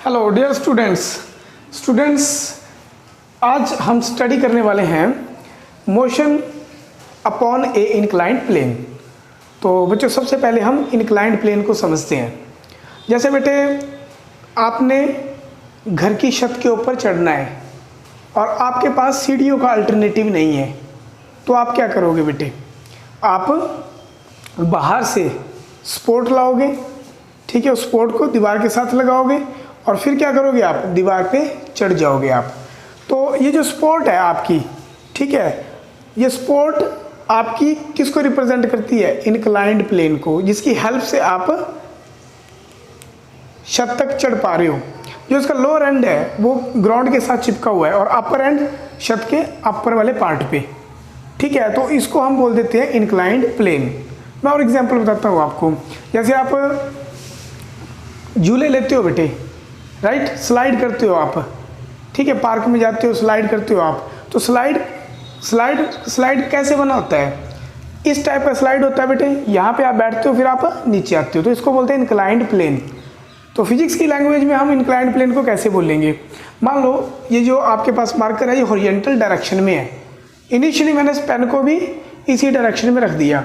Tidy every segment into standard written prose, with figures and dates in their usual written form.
Hello dear students, आज हम study करने वाले हैं मोशन अपॉन ए इंक्लाइंड प्लेन। तो बच्चों, सबसे पहले हम इंक्लाइंड प्लेन को समझते हैं। जैसे बेटे, आपने घर की छत के ऊपर चढ़ना है और आपके पास सीढ़ियों का अल्टरनेटिव नहीं है, तो आप क्या करोगे बेटे? आप बाहर से सपोर्ट लाओगे, ठीक है, उस सपोर्ट को दीवार के साथ लगाओगे और फिर क्या करोगे? आप दीवार पे चढ़ जाओगे आप। तो ये जो सपोर्ट है आपकी, ठीक है, ये सपोर्ट आपकी किसको रिप्रेजेंट करती है? इंक्लाइंड प्लेन को, जिसकी हेल्प से आप छत तक चढ़ पा रहे हो। जो इसका लोअर एंड है वो ग्राउंड के साथ चिपका हुआ है और अपर एंड छत के अपर वाले पार्ट पे, ठीक है। तो इसको हम बोल देते हैं इंक्लाइंड प्लेन। मैं और एग्जांपल बताता हूँ आपको। जैसे आप झूले लेते हो बेटे, राइट, स्लाइड करते हो आप, ठीक है, पार्क में जाते हो, स्लाइड करते हो आप। तो स्लाइड कैसे बना होता है? इस टाइप का स्लाइड होता है बेटे। यहाँ पे आप बैठते हो, फिर आप नीचे आते हो, तो इसको बोलते हैं इंक्लाइंड प्लेन। तो फिजिक्स की लैंग्वेज में हम इंक्लाइंड प्लेन को कैसे बोलेंगे? मान लो ये जो आपके पास मार्कर है ये हॉरिजॉन्टल डायरेक्शन में है। इनिशियली मैंने इस पेन को भी इसी डायरेक्शन में रख दिया,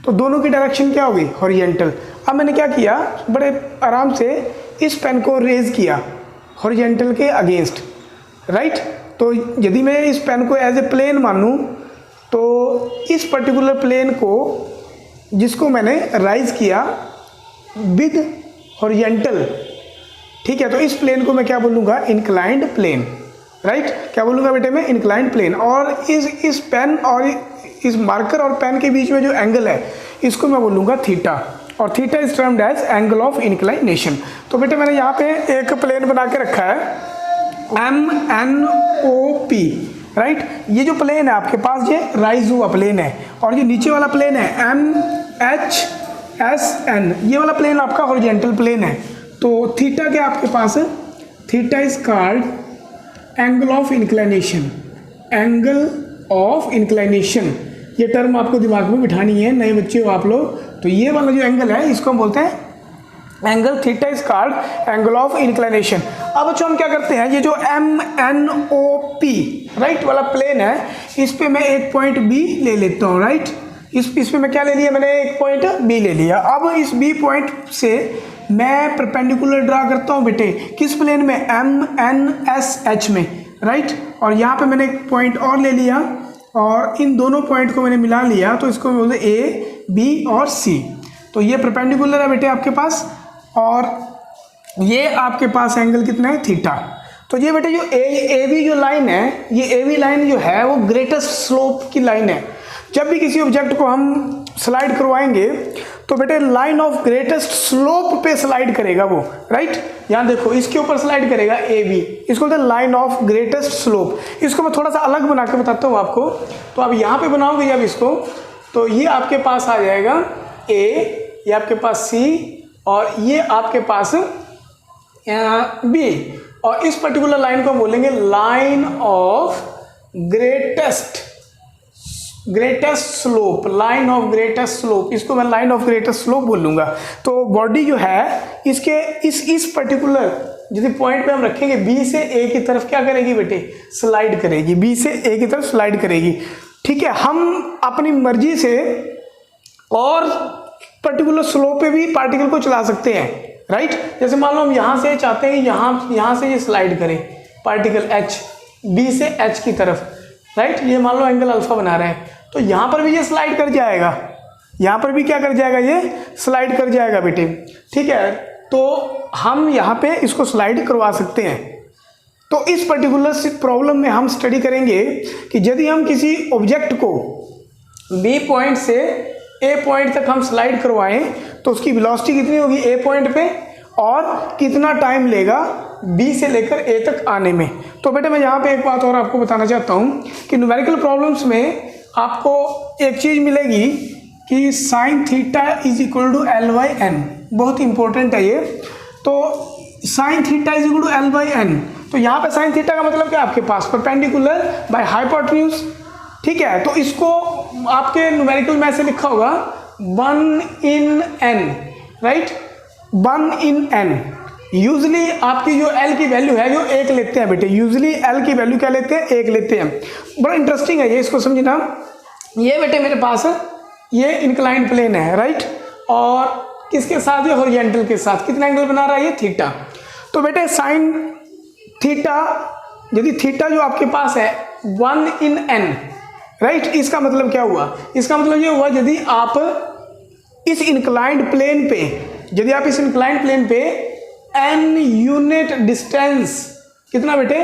तो दोनों की डायरेक्शन क्या होगी? हॉरिजॉन्टल। अब मैंने क्या किया, बड़े आराम से इस पेन को रेज किया हॉरिजॉन्टल के अगेंस्ट, राइट। तो यदि मैं इस पेन को एज ए प्लेन मानूं, तो इस पर्टिकुलर प्लेन को जिसको मैंने राइज किया विद हॉरिजॉन्टल, ठीक है, तो इस प्लेन को मैं क्या बोलूँगा? Inclined plane, right. क्या बोलूँगा बेटे मैं? Inclined plane. और इस पेन और इस मार्कर और पेन के बीच में जो एंगल है इसको मैं बोलूँगा थीटा, और theta is termed as angle of inclination. तो बेटे मैंने यहाँ पे एक प्लेन बना के रखा है MNOP, राइट। ये जो प्लेन है आपके पास ये राइज हुआ प्लेन है, और ये नीचे वाला प्लेन है MHSN, ये वाला प्लेन आपका हॉरिजॉन्टल प्लेन है। तो थीटा क्या आपके पास है? Theta is called angle of inclination. Angle of inclination, ये टर्म आपको दिमाग में बिठानी है, नए बच्चे हो आप लोग। तो ये वाला जो एंगल है इसको हम बोलते हैं angle theta is called angle of inclination. अब बच्चों हम क्या करते हैं, ये जो MNOP राइट वाला प्लेन है, इस पे मैं एक पॉइंट B ले लेता हूँ, राइट। इस पे मैं क्या ले लिया? मैंने एक पॉइंट B ले लिया। अब इस B पॉइंट से मैं परपेंडिकुलर ड्रा करता हूँ बेटे, किस प्लेन में? MNSH में, राइट। और यहाँ पे मैंने एक पॉइंट और ले लिया और इन दोनों पॉइंट को मैंने मिला लिया, तो इसको बोलते हैं A, B और C। तो ये परपेंडिकुलर है बेटे आपके पास, और ये आपके पास एंगल कितना है? थीटा। तो ये बेटे जो AB जो लाइन है, ये AB लाइन जो है वो ग्रेटेस्ट स्लोप की लाइन है। जब भी किसी ऑब्जेक्ट को हम स्लाइड करवाएंगे तो बेटे लाइन ऑफ ग्रेटेस्ट स्लोप पे स्लाइड करेगा वो, राइट। यहाँ देखो, इसके ऊपर स्लाइड करेगा AB, इसको बोलते हैं लाइन ऑफ ग्रेटेस्ट स्लोप। इसको मैं थोड़ा सा अलग बना के बताता हूँ आपको। तो आप यहाँ पे बनाओगे जब इसको, तो ये आपके पास आ जाएगा A, ये आपके पास C, और ये आपके पास B, और इस पर्टिकुलर लाइन को बोलेंगे line of greatest slope, line of greatest slope. इसको मैं लाइन ऑफ ग्रेटेस्ट स्लोप बोलूँगा। तो बॉडी जो है इसके इस पर्टिकुलर यदि पॉइंट पे हम रखेंगे, B से A की तरफ क्या करेगी बेटे? स्लाइड करेगी, B से A की तरफ स्लाइड करेगी, ठीक है। हम अपनी मर्जी से और पर्टिकुलर स्लोप पे भी पार्टिकल को चला सकते हैं, राइट। जैसे मान लो हम यहाँ से चाहते हैं यहाँ से ये स्लाइड करें पार्टिकल H, B से H की तरफ, राइट। ये मान लो एंगल अल्फा बना रहे हैं, तो यहाँ पर भी ये स्लाइड कर जाएगा, यहाँ पर भी क्या कर जाएगा? ये स्लाइड कर जाएगा बेटे, ठीक है। तो हम यहाँ पे इसको स्लाइड करवा सकते हैं। तो इस पर्टिकुलर प्रॉब्लम में हम स्टडी करेंगे कि यदि हम किसी ऑब्जेक्ट को B पॉइंट से A पॉइंट तक हम स्लाइड करवाएं तो उसकी वेलोसिटी कितनी होगी A पॉइंट पे, और कितना टाइम लेगा B से लेकर A तक आने में। तो बेटे मैं यहाँ पे एक बात और आपको बताना चाहता हूँ कि न्यूमेरिकल प्रॉब्लम्स में आपको एक चीज़ मिलेगी कि sine theta is equal to L/N, बहुत इंपॉर्टेंट है ये। तो sine theta is equal to L/N, तो यहाँ पे साइन थीटा का मतलब क्या है? आपके पास परपेंडिकुलर बाय हाइपोटेन्यूज, ठीक है। तो इसको आपके न्यूमेरिकल में ऐसे लिखा होगा 1 in n, right, 1 in n। Usually आपकी जो एल की वैल्यू है जो 1 लेते हैं बेटे, यूजली एल की वैल्यू क्या लेते हैं, 1 लेते हैं। बड़ा इंटरेस्टिंग है ये, इसको समझना। ये बेटे मेरे पास ये इंक्लाइंड प्लेन है, राइट, और किसके साथ, ये हॉरिजॉन्टल के साथ कितना एंगल बना रहा है, ये थीटा। तो बेटे साइन थीटा, यदि थीटा जो आपके पास है 1/n, राइट, इसका मतलब क्या हुआ, इसका मतलब ये हुआ यदि आप इस इंक्लाइंड प्लेन पे, यदि आप इस इंक्लाइंड प्लेन पे n यूनिट डिस्टेंस, कितना बेटे,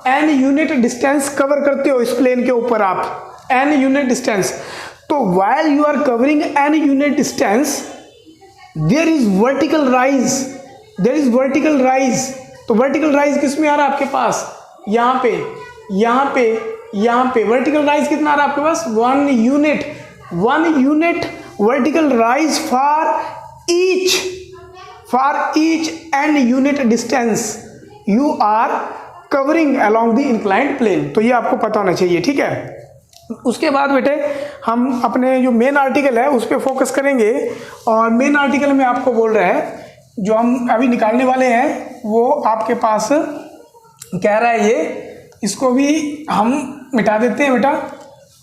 n यूनिट डिस्टेंस कवर करते हो इस प्लेन के ऊपर आप, n यूनिट डिस्टेंस, तो while you are covering n unit distance there is vertical rise, there is vertical rise। तो vertical rise किस में आ रहा है आपके पास, यहाँ पे, यहाँ पे, यहाँ पे vertical rise कितना आ रहा है आपके पास, 1 unit vertical rise for each n unit distance you are covering along the inclined plane। तो ये आपको पता होना चाहिए, ठीक है। उसके बाद बेटे हम अपने जो मेन आर्टिकल है उस पर फोकस करेंगे, और मेन आर्टिकल में आपको बोल रहा है जो हम अभी निकालने वाले हैं वो आपके पास कह रहा है, ये इसको भी हम मिटा देते हैं बेटा।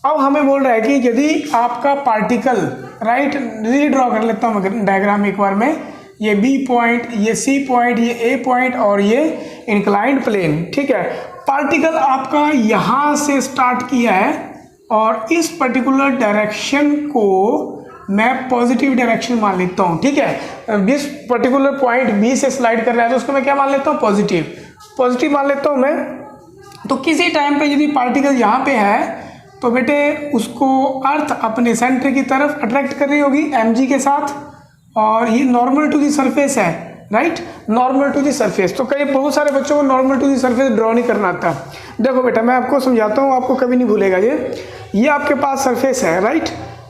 अब हमें बोल रहा है कि यदि आपका पार्टिकल, राइट, रीड्रॉ कर लेता हूँ मैं डायग्राम एक बार में, ये बी पॉइंट, ये सी पॉइंट, ये ए पॉइंट और ये इंक्लाइंड प्लेन, ठीक है। पार्टिकल आपका यहाँ से स्टार्ट किया है और इस पर्टिकुलर डायरेक्शन को मैं पॉजिटिव डायरेक्शन मान लेता हूँ, ठीक है। जिस पर्टिकुलर पॉइंट बी से स्लाइड कर रहा है तो उसको मैं क्या मान लेता हूँ, पॉजिटिव मान लेता हूँ मैं। तो किसी टाइम पे यदि पार्टिकल यहाँ पे है तो बेटे उसको अर्थ अपने सेंटर की तरफ अट्रैक्ट कर रही होगी mg के साथ, और ये नॉर्मल टू दी सरफेस है, right, normal to the surface. तो कई बहुत सारे बच्चों को normal to the surface draw नहीं करना आता। देखो बेटा मैं आपको समझाता हूँ, आपको कभी नहीं भूलेगा ये आपके पास सरफेस है, राइट।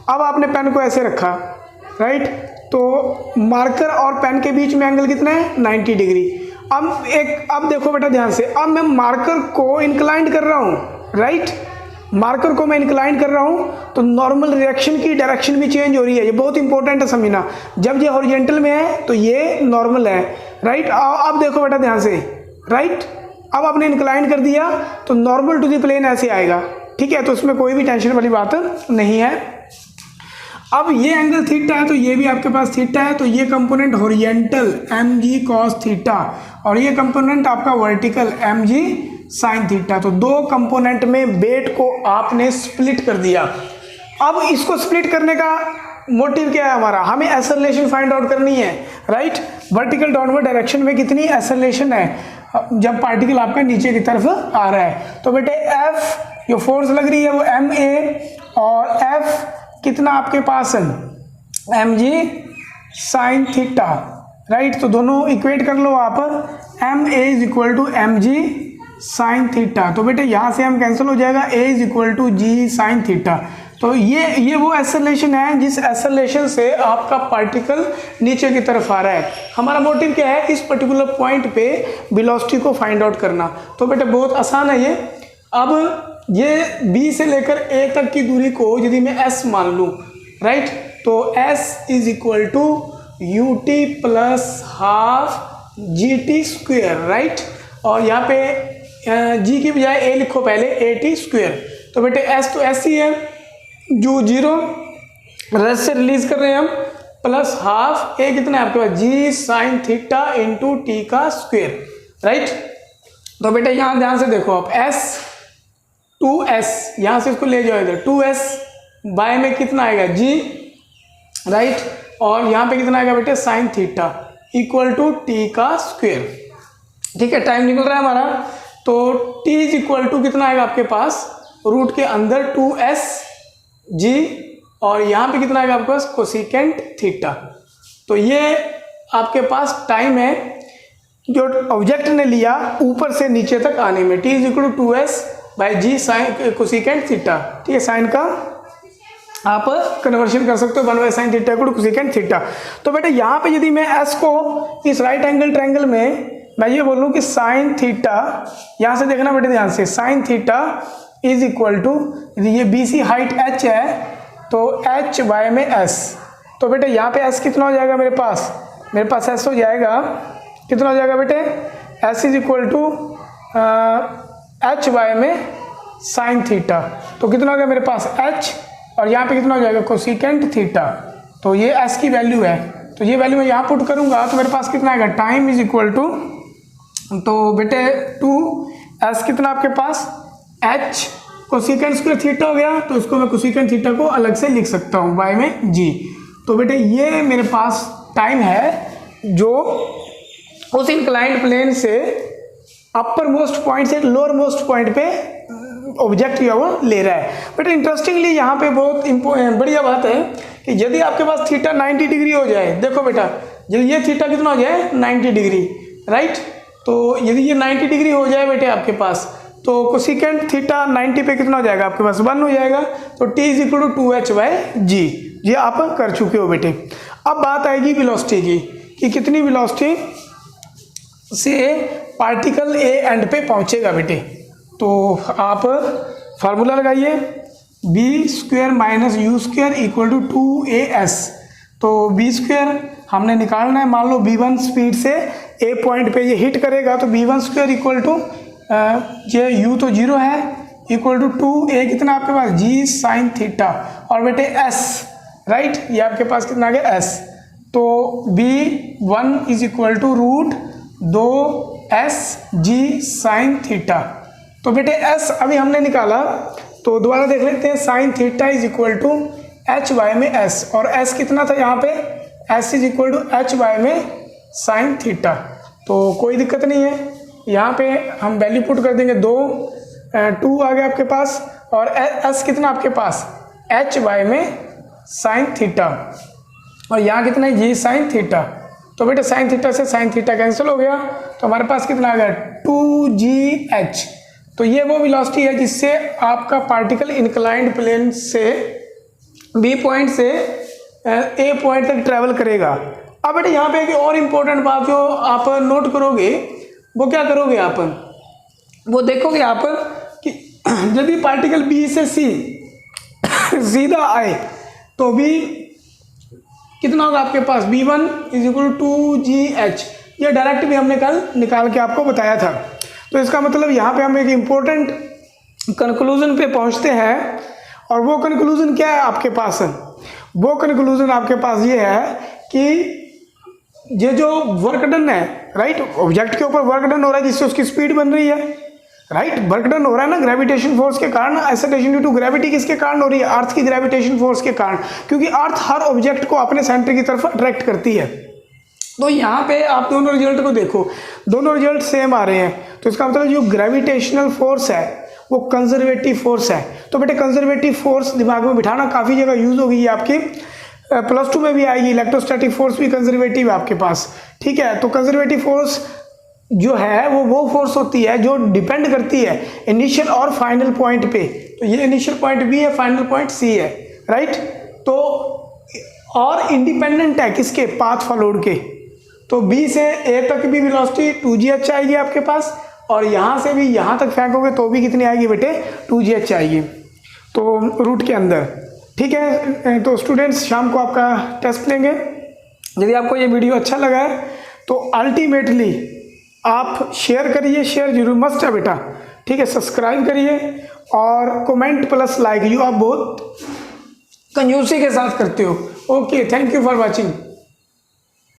अब आपने पेन को ऐसे रखा, राइट, तो मार्कर और पेन के बीच में एंगल कितना है, 90 डिग्री। अब देखो बेटा ध्यान से, अब मैं मार्कर को इंक्लाइंड कर रहा हूँ, राइट, मार्कर को मैं इंक्लाइन कर रहा हूँ तो नॉर्मल रिएक्शन की डायरेक्शन भी चेंज हो रही है। ये बहुत इंपॉर्टेंट है समझना, जब ये हॉरिजॉन्टल में है तो ये नॉर्मल है, राइट। अब देखो बेटा ध्यान से, राइट, अब आपने इंक्लाइन कर दिया तो नॉर्मल टू द प्लेन ऐसे आएगा, ठीक है। तो उसमें कोई भी टेंशन वाली बात नहीं है। अब ये एंगल थीटा है तो ये भी आपके पास थीटा है, तो ये component horizontal mg cos theta और ये कंपोनेंट आपका वर्टिकल mg sin थीटा। तो दो कंपोनेंट में बेट को आपने स्प्लिट कर दिया। अब इसको स्प्लिट करने का मोटिव क्या है हमारा, हमें एक्सेलरेशन फाइंड आउट करनी है, राइट। वर्टिकल डाउनवर्ड डायरेक्शन में कितनी एक्सेलरेशन है जब पार्टिकल आपका नीचे की तरफ आ रहा है। तो बेटे F जो फोर्स लग रही है वो ma और F कितना आपके पास है mg sin थीटा, राइट। तो दोनों इक्वेट कर लो आप, ma is equal to mg sin theta. तो बेटे यहाँ से हम कैंसिल हो जाएगा, a is equal to g sin theta. तो ये वो एक्सेलरेशन है जिस एक्सेलरेशन से आपका पार्टिकल नीचे की तरफ आ रहा है। हमारा मोटिव क्या है, इस पर्टिकुलर पॉइंट पे वेलोसिटी को फाइंड आउट करना। तो बेटे बहुत आसान है ये। अब ये B से लेकर A तक की दूरी को यदि मैं S मान लूँ, राइट, तो S is equal to ut plus half GT square, right. और यहाँ पे G की बजाय A लिखो पहले, AT स्क्वेयर। तो बेटे S तो S ही है, जो 0 रेस्ट से रिलीज कर रहे हैं हम, प्लस हाफ A कितना है आपके पास G sine theta into T का स्क्वेयर, राइट। तो बेटे यहाँ ध्यान से देखो आप, S 2s, यहाँ से इसको ले जाओ इधर, 2s बाय में कितना आएगा g, राइट, और यहाँ पे कितना आएगा बेटे sine theta equal to t का स्क्वेयर, ठीक है। टाइम निकल रहा है हमारा, तो t इज इक्वल टू कितना आएगा आपके पास, रूट के अंदर 2s g और यहाँ पे कितना आएगा आपके पास कोसिकेंट थीटा। तो ये आपके पास टाइम है जो ऑब्जेक्ट ने लिया ऊपर से नीचे तक आने में, t is equal to 2s by g sine cosecant theta, ठीक है। साइन का आप कन्वर्शन कर सकते हो 1 बाई साइन थीटा को कोसिकेंट थीटा। तो बेटे यहाँ पे यदि मैं s को इस राइट एंगल ट्रायंगल में मैं ये बोलूँ कि साइन थीटा, यहाँ से देखना बेटे ध्यान से, sine theta is equal to, ये BC हाइट h है तो h बाय में s। तो बेटे यहाँ पे s कितना हो जाएगा मेरे पास s हो जाएगा कितना हो जाएगा बेटे, s is equal to h by में साइन थीटा। तो कितना हो गया मेरे पास एच, और यहाँ पे कितना हो जाएगा कोसिकेंट थीटा। तो ये एस की वैल्यू है, तो ये वैल्यू मैं यहाँ पुट करूँगा तो मेरे पास कितना आएगा, टाइम इज इक्वल टू, तो बेटे 2s कितना आपके पास h कोसिकेंट स्क्वायर थीटा हो गया, तो इसको मैं कोसिकेंट थीटा को अलग से लिख सकता हूँ y में g। तो बेटे ये मेरे पास टाइम है जो उस इंक्लाइंड प्लेन से अपर मोस्ट पॉइंट से लोअर मोस्ट पॉइंट पे ऑब्जेक्ट जो है वो ले रहा है। बट इंटरेस्टिंगली यहाँ पे बहुत बढ़िया बात है कि यदि आपके पास थीटा 90 डिग्री हो जाए, देखो बेटा यदि ये थीटा कितना हो जाए 90 डिग्री, राइट, तो यदि ये 90 डिग्री हो जाए बेटे आपके पास, तो कोसिकेंट थीटा 90 पे कितना हो जाएगा आपके पास 1 हो जाएगा। तो t is equal to 2h/g, ये आप कर चुके हो बेटे। अब बात आएगी वेलोसिटी की कि कितनी वेलोसिटी से पार्टिकल ए एंड पे पहुंचेगा बेटे। तो आप फार्मूला लगाइए, b square minus u square equal to 2as। तो बी स्क्वायर हमने निकालना है, मान लो b1 स्पीड से ए पॉइंट पे ये हिट करेगा, तो b1 स्क्वायर इक्वल टू ये u तो 0 है इक्वल टू 2a कितना आपके पास g साइन थीटा, और बेटे s, राइट, ये आपके पास कितना आ गया s। तो b1 is equal to root 2s g sine theta. तो बेटे s अभी हमने निकाला, तो दोबारा देख लेते हैं, sine theta is equal to h by में s, और s कितना था यहाँ पे, s is equal to h by में साइन थीटा। तो कोई दिक्कत नहीं है, यहाँ पे हम वैल्यू पुट कर देंगे 2 आ गया आपके पास, और s कितना आपके पास एच वाई में साइन थीटा, और यहाँ कितना है जी साइन थीटा। तो बेटे साइन थीटा से साइन थीटा कैंसिल हो गया, तो हमारे पास कितना आ गया 2gh। तो ये वो वेलोसिटी है जिससे आपका पार्टिकल इंक्लाइंड प्लेन से बी पॉइंट से ए पॉइंट तक ट्रेवल करेगा। अब बेटे यहाँ पे एक और इम्पोर्टेंट बात जो आप नोट करोगे, वो क्या करोगे आप, वो देखोगे आप कि यदि पार्टिकल बी से सी सीधा आए तो भी कितना होगा आपके पास, b1 is equal to 2gh। ये डायरेक्ट भी हमने कल निकाल के आपको बताया था। तो इसका मतलब यहाँ पे हम एक इम्पोर्टेंट कंक्लूजन पे पहुँचते हैं, और वो कंक्लूजन क्या है आपके पास, वो कंक्लूजन आपके पास ये है कि ये जो वर्क डन है, राइट, ऑब्जेक्ट के ऊपर वर्क डन हो रहा है जिससे उसकी स्पीड बन रही है, राइट, वर्क डन हो रहा है ना ग्रेविटेशन फोर्स के कारण। एक्सेलरेशन ड्यू टू ग्रेविटी किसके कारण हो रही है, अर्थ की ग्रेविटेशन फोर्स के कारण, क्योंकि अर्थ हर ऑब्जेक्ट को अपने सेंटर की तरफ अट्रैक्ट करती है। तो यहाँ पे आप दोनों रिजल्ट को देखो, दोनों रिजल्ट सेम आ रहे हैं, तो इसका मतलब जो ग्रेविटेशनल फोर्स है वो कंजर्वेटिव फोर्स है। तो बेटे कंजर्वेटिव फोर्स दिमाग में बिठाना, काफ़ी जगह यूज होगी ये आपकी, +2 में भी आएगी। इलेक्ट्रोस्टैटिक फोर्स भी कंजर्वेटिव है आपके पास, ठीक है। तो कंजर्वेटिव फोर्स जो है वो फोर्स होती है जो डिपेंड करती है इनिशियल और फाइनल पॉइंट पे। तो ये इनिशियल पॉइंट बी है, फाइनल पॉइंट सी है, राइट। तो और इंडिपेंडेंट है किसके, पाथ फॉलोड के। तो बी से ए तक भी वेलोसिटी 2gh आएगी आपके पास, और यहाँ से भी यहाँ तक फेंकोगे तो भी कितनी आएगी बेटे 2gh आएगी, तो रूट के अंदर, ठीक है। तो स्टूडेंट्स शाम को आपका टेस्ट लेंगे। यदि आपको ये वीडियो अच्छा लगा है तो अल्टीमेटली आप शेयर करिए, शेयर जरूर मस्ट है बेटा, ठीक है। सब्सक्राइब करिए और कमेंट प्लस लाइक, यू आप बहुत कंजूसी के साथ करते हो। Okay, thank you for watching.